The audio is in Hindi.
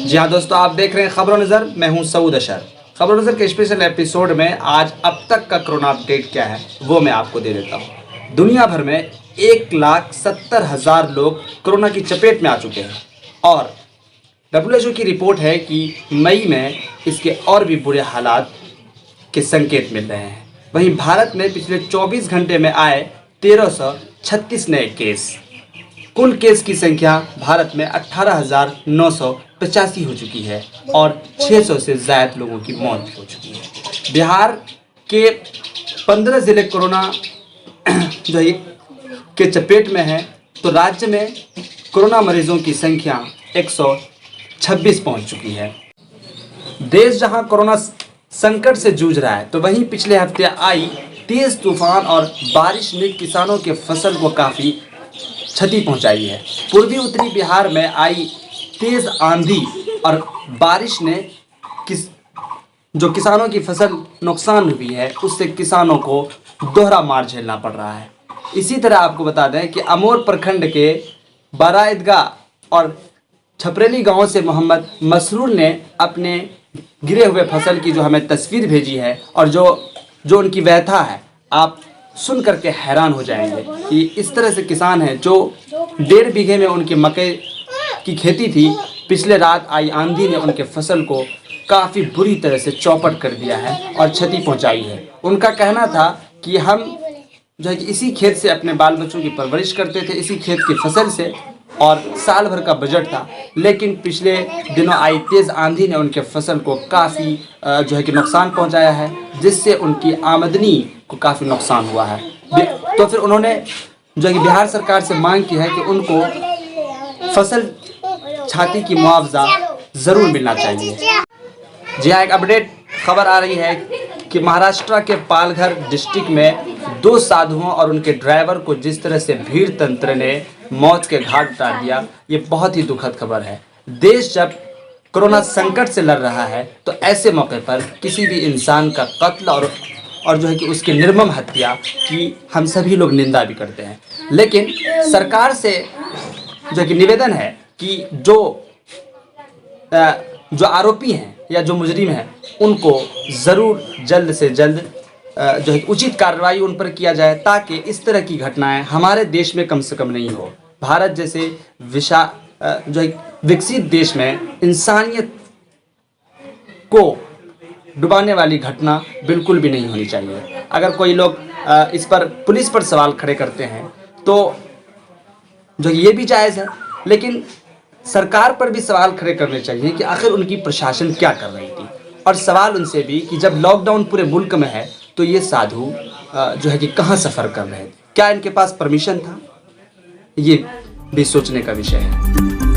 जी हाँ दोस्तों, आप देख रहे हैं खबरों नज़र। मैं हूं सऊद अशर। खबरों नज़र के स्पेशल एपिसोड में आज अब तक का कोरोना अपडेट क्या है वो मैं आपको दे देता हूं। दुनिया भर में 1,70,000 लोग कोरोना की चपेट में आ चुके हैं और WHO की रिपोर्ट है कि मई में इसके और भी बुरे हालात के संकेत मिल रहे हैं। वहीं भारत में पिछले 24 घंटे में आए 1336 नए केस। कुल केस की संख्या भारत में 18,985 हो चुकी है और 600 से ज़्यादा लोगों की मौत भी हो चुकी है। बिहार के 15 ज़िले कोरोना जो है के चपेट में है, तो राज्य में कोरोना मरीजों की संख्या 126 पहुंच चुकी है। देश जहां कोरोना संकट से जूझ रहा है, तो वहीं पिछले हफ्ते आई तेज तूफान और बारिश ने किसानों के फसल को काफ़ी क्षति पहुंचाई है। पूर्वी उत्तरी बिहार में आई तेज आंधी और बारिश ने जो किसानों की फसल नुकसान हुई है, उससे किसानों को दोहरा मार झेलना पड़ रहा है। इसी तरह आपको बता दें कि अमोर प्रखंड के बाराईदगा और छपरेली गांव से मोहम्मद मसरूर ने अपने गिरे हुए फसल की जो हमें तस्वीर भेजी है और जो उनकी व्यथा है, आप सुन करके हैरान हो जाएंगे कि इस तरह से किसान हैं जो 1.5 बीघे में उनकी मकई की खेती थी। पिछले रात आई आंधी ने उनके फसल को काफ़ी बुरी तरह से चौपट कर दिया है और क्षति पहुंचाई है। उनका कहना था कि हम जो है कि इसी खेत से अपने बाल बच्चों की परवरिश करते थे, इसी खेत की फसल से, और साल भर का बजट था। लेकिन पिछले दिनों आई तेज़ आंधी ने उनके फसल को काफ़ी जो है कि नुकसान पहुंचाया है, जिससे उनकी आमदनी को काफ़ी नुकसान हुआ है। तो फिर उन्होंने जो है कि बिहार सरकार से मांग की है कि उनको फसल क्षति की मुआवजा ज़रूर मिलना चाहिए। जी हाँ, एक अपडेट खबर आ रही है कि महाराष्ट्र के पालघर डिस्ट्रिक्ट में 2 साधुओं और उनके ड्राइवर को जिस तरह से भीड़ तंत्र ने मौत के घाट उतार दिया, ये बहुत ही दुखद खबर है। देश जब कोरोना संकट से लड़ रहा है, तो ऐसे मौके पर किसी भी इंसान का कत्ल और जो है कि उसकी निर्मम हत्या की हम सभी लोग निंदा भी करते हैं। लेकिन सरकार से जो कि निवेदन है कि जो आरोपी हैं या जो मुजरिम हैं, उनको ज़रूर जल्द से जल्द जो है उचित कार्रवाई उन पर किया जाए, ताकि इस तरह की घटनाएं हमारे देश में कम से कम नहीं हो। भारत जैसे जो है विकसित देश में इंसानियत को डुबाने वाली घटना बिल्कुल भी नहीं होनी चाहिए। अगर कोई लोग इस पर पुलिस पर सवाल खड़े करते हैं तो जो ये भी जायज़ है, लेकिन सरकार पर भी सवाल खड़े करने चाहिए कि आखिर उनकी प्रशासन क्या कर रही थी। और सवाल उनसे भी कि जब लॉकडाउन पूरे मुल्क में है, तो ये साधु जो है कि कहाँ सफ़र कर रहे थे, क्या इनके पास परमिशन था, ये भी सोचने का विषय है।